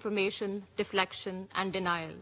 misinformation, deflection, and denial.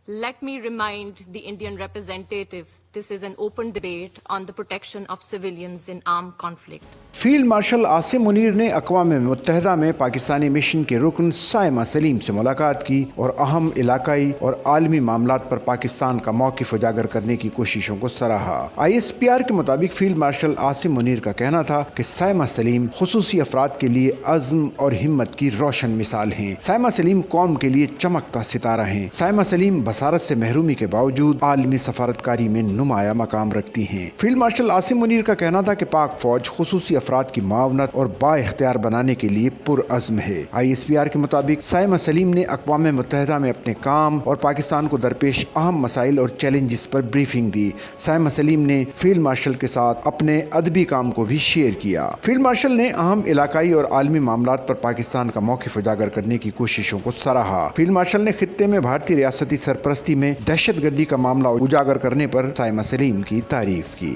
Let me remind the Indian representative, this is an open debate on the protection of civilians in armed conflict. Field marshal Asim Munir ने अक़वाम मुत्तहिदा में Pakistani mission के रुकन साइमा सलीम से मुलाकात की और अहम इलाकाई और आलमी मामलात पर पाकिस्तान का मौक़िफ़ उजागर करने की कोशिशों को सराहा। ISPR के मुताबिक फील्ड मार्शल आसिम मुनीर का कहना था कि साइमा सलीम खुसूसी अफराद के लिए अज़्म और हिम्मत की रोशन मिसाल हैं। साइमा सलीम कौम के लिए चमकता सितारा हैं। साइमा सलीम बसारत से महरूमी के बावजूद आलमी सफारतकारी में नुमाया मकाम रखती हैं। फील्ड मार्शल आसिम मुनीर का कहना था कि पाक फौज खुसूसी अफराद की मावनत और बाइख्तियार बनाने के लिए पुरअज़्म है। ISPR के मुताबिक साइमा सलीम ने अक़वाम मुत्तहिदा में अपने काम और पाकिस्तान को दरपेश अहम मसाइल और चैलेंजेस पर ब्रीफिंग दी। साइमा सलीम ने फील्ड मार्शल के साथ अपने अदबी काम को भी शेयर किया। फील्ड मार्शल ने अहम इलाकाई और आलमी मामलात पर पाकिस्तान का मौक़िफ़ उजागर करने की कोशिशों को सराहा। फील्ड मार्शल ने खित्ते में भारतीय रियासती सरपरस्ती में दहशतगर्दी का मामला उजागर करने पर साइमा सलीम की तारीफ की।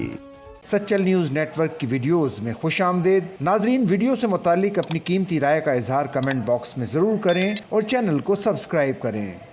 सच्चल न्यूज़ नेटवर्क की वीडियोस में खुशामदीद। नाजरीन, वीडियो से मुतालिक अपनी कीमती राय का इजहार कमेंट बॉक्स में ज़रूर करें और चैनल को सब्सक्राइब करें।